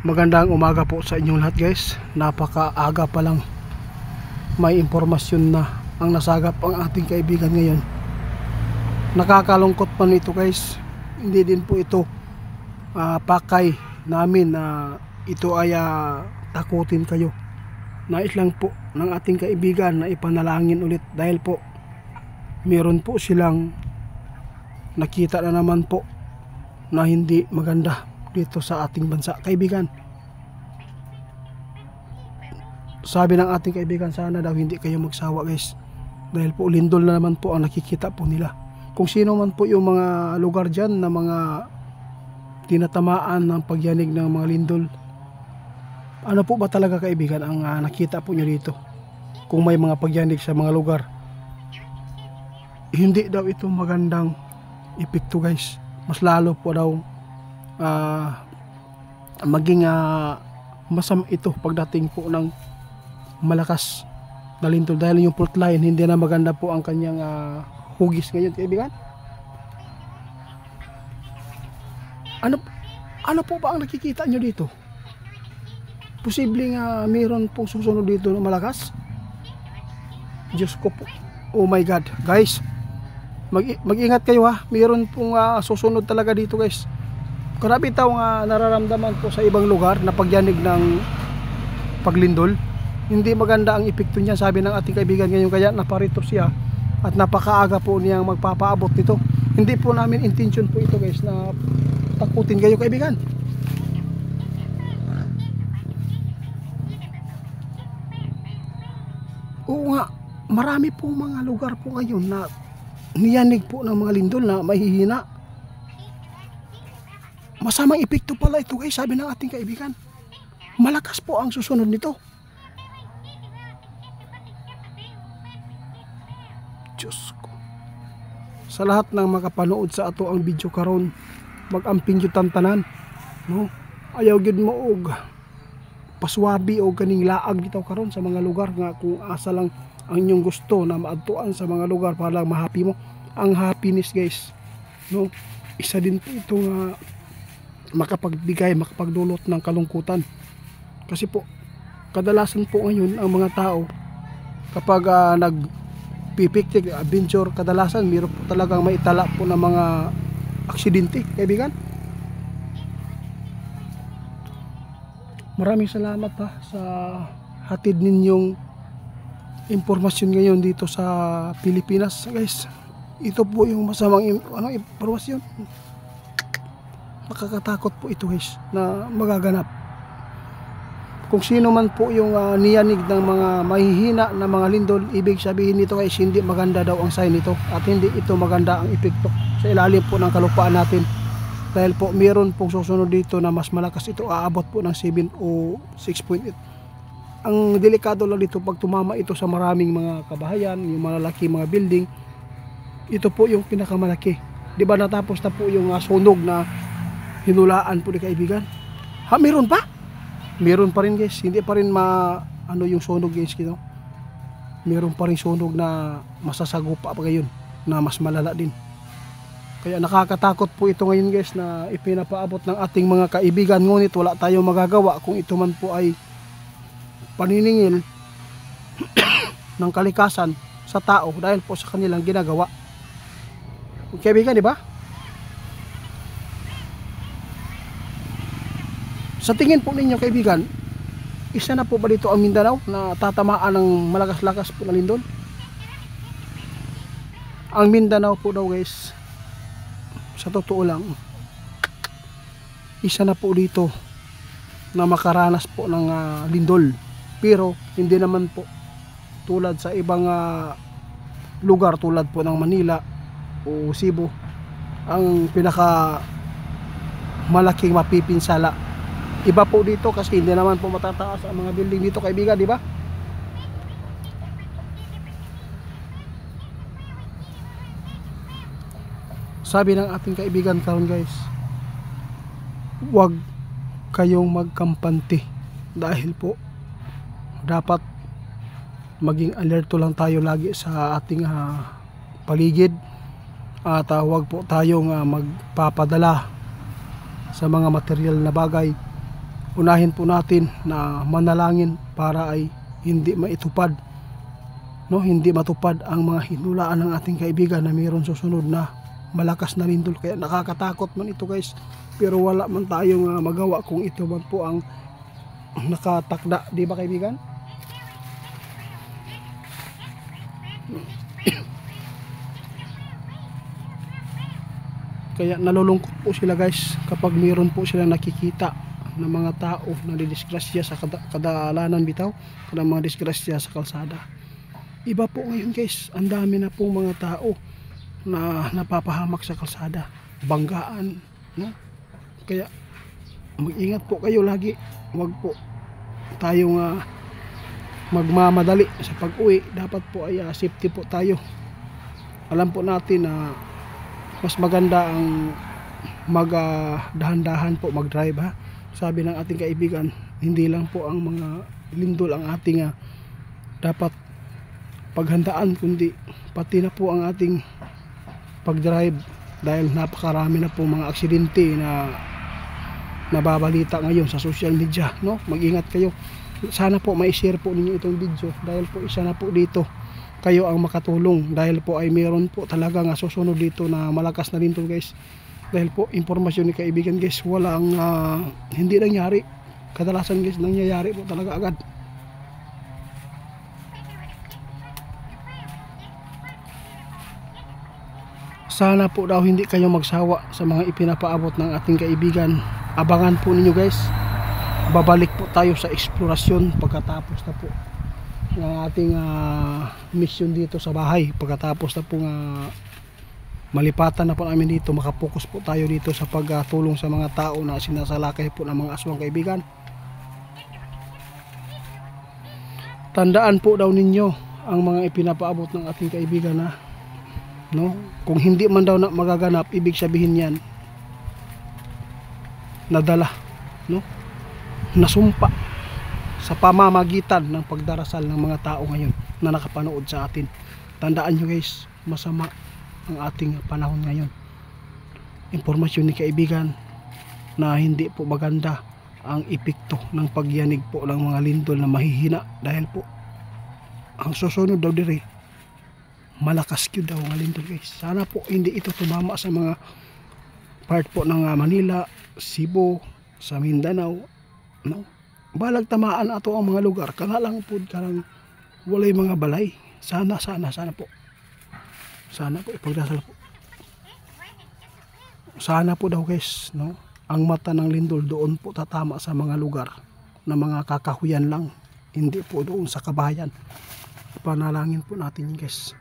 Magandang umaga po sa inyong lahat guys. Napakaaga pa lang may impormasyon na ang nasagap ang ating kaibigan ngayon. Nakakalungkot pa nito guys. Hindi din po ito pakay namin na ito ay takutin kayo. Nais lang po ng ating kaibigan na ipanalangin ulit dahil po meron po silang nakita na naman po na hindi maganda dito sa ating bansa kaibigan. Sabi ng ating kaibigan, sana daw hindi kayo magsawa guys, dahil po lindol na naman po ang nakikita po nila. Kung sino man po yung mga lugar dyan na mga tinatamaan ng pagyanig ng mga lindol, ano po ba talaga kaibigan ang nakita po nyo dito? Kung may mga pagyanig sa mga lugar, hindi daw ito magandang epekto guys. Mas lalo po daw maging masama ito pagdating po ng malakas na lindol, dahil yung fault line hindi na maganda po ang kanyang hugis ngayon kaibigan. Ano po ba ang nakikita nyo dito? Posibleng mayroon pong susunod dito na malakas. Diyos ko po, oh my God guys, mag-ingat kayo mayroon pong susunod talaga dito guys. Grabe tao nararamdaman po sa ibang lugar na pagyanig ng paglindol. Hindi maganda ang epekto niya, sabi ng ating kaibigan ngayon, kaya naparito siya at napakaaga po niyang magpapaabot nito. Hindi po namin intention po ito guys na takutin kayo kaibigan. Oo nga, marami po mga lugar po ngayon na niyanig po ng mga lindol na mahihina. Masamang epekto pala ito guys, sabi ng ating kaibigan. Malakas po ang susunod nito. Diyos ko. Sa lahat ng makapanood sa ato ang video karon, mag-amping yung tantanan, no? Ayaw gid mo og paswabi o ganing laag dito karon sa mga lugar nga kung asa lang ang inyong gusto na maadtuan sa mga lugar para lang mahappy mo. Ang happiness guys, no? Isa din po ito nga makapagbigay, makapagdulot ng kalungkutan. Kasi po kadalasan po ngayon ang mga tao kapag nagpipiktik adventure, kadalasan mayroon po talagang maitala po ng mga aksidente kaibigan. Maraming salamat sa hatid ninyong impormasyon ngayon dito sa Pilipinas guys. Ito po yung masamang impormasyon. Nakakatakot po ito guys na magaganap. Kung sino man po yung niyanig ng mga mahihina na mga lindol, ibig sabihin nito guys, hindi maganda daw ang sign nito at hindi ito maganda ang epekto sa ilalim po ng kalupaan natin. Dahil po meron pong susunod dito na mas malakas ito, aabot po ng 7 o 6.8. Ang delikado lang dito pag tumama ito sa maraming mga kabahayan, yung malalaki mga building, ito po yung pinakamalaki. Di ba natapos na po yung sunog na hinulaan po ni kaibigan? Meron pa? Meron pa rin guys, hindi pa rin yung sunog guys kito. Meron pa rin sunog na masasagupa pa ngayon na mas malala din. Kaya nakakatakot po ito ngayon guys na ipinapaabot ng ating mga kaibigan, ngunit wala tayong magagawa kung ito man po ay paniningil ng kalikasan sa tao dahil po sa kanilang ginagawa. Kaibigan, di ba? Sa tingin po ninyo kaibigan, isa na po ba dito ang Mindanao na tatamaan ng malakas-lakas po na lindol? Ang Mindanao po daw guys, sa totoo lang, isa na po dito na makaranas po ng lindol. Pero hindi naman po tulad sa ibang lugar tulad po ng Manila o Cebu, ang pinaka malaking mapipinsala. Iba po dito kasi hindi naman po matataas ang mga building dito kaibigan, di ba? Sabi ng ating kaibigan karon guys, huwag kayong magkampante dahil po dapat maging alerto lang tayo lagi sa ating paligid at huwag po tayong magpapadala sa mga material na bagay unahin po natin na manalangin para ay hindi maitupad, no, hindi matupad ang mga hinulaan ng ating kaibigan na mayroon susunod na malakas na lindol. Kaya nakakatakot man ito guys, pero wala man tayong magawa kung ito man po ang nakatakda, di ba kaibigan? Kaya nalulungkot po sila guys kapag mayroon po sila nakikita ng mga tao na didisgrasya sa kadalanan bitaw, ng mga disgrasya sa kalsada. Iba po ngayon guys, ang dami na pong mga tao na napapahamak sa kalsada, banggaan, no? Kaya mag-ingat po kayo lagi, wag po tayong magmamadali sa pag-uwi. Dapat po ay safety po tayo. Alam po natin na mas maganda ang dahan-dahan po mag-drive, ha. Sabi ng ating kaibigan, hindi lang po ang mga lindol ang ating dapat paghandaan, kundi pati na po ang ating pag-drive, dahil napakarami na po mga aksidente na nababalita ngayon sa social media, no? Mag-ingat kayo. Sana po mai-share po ninyo itong video, dahil po isa na po dito kayo ang makatulong, dahil po ay meron po talaga nga susunod dito na malakas na lindol guys. Dahil po impormasyon ni kaibigan guys, walang hindi nangyari, kadalasan guys nangyayari po talaga agad. Sana po daw hindi kayo magsawa sa mga ipinapaabot ng ating kaibigan. Abangan po ninyo guys, babalik po tayo sa eksplorasyon pagkatapos na po ng ating mission dito sa bahay. Pagkatapos na po malipatan na po namin dito, makapokus po tayo dito sa pagtulong sa mga tao na sinasalakay po ng mga aswang kaibigan. Tandaan po daw ninyo ang mga ipinapaabot ng ating kaibigan, no? Kung hindi man daw na magaganap, ibig sabihin yan nadala, no? Nasumpa sa pamamagitan ng pagdarasal ng mga tao ngayon na nakapanood sa atin. Tandaan nyo guys, masama ang ating panahon ngayon. Impormasyon ni kaibigan na hindi po maganda ang epekto ng pagyanig po ng mga lindol na mahihina, dahil po ang susunod daw dire malakas yun daw ang lindol guys. Sana po hindi ito tumama sa mga part po ng Manila, Cebu, sa Mindanao, no? Balag tamaan ato ang mga lugar kana lang po, kanang walay mga balay. Sana po ipagdasal po. Sana po daw guys, no, ang mata ng lindol doon po tatama sa mga lugar na mga kakahuyan lang, hindi po doon sa kabahayan. Panalangin po natin guys.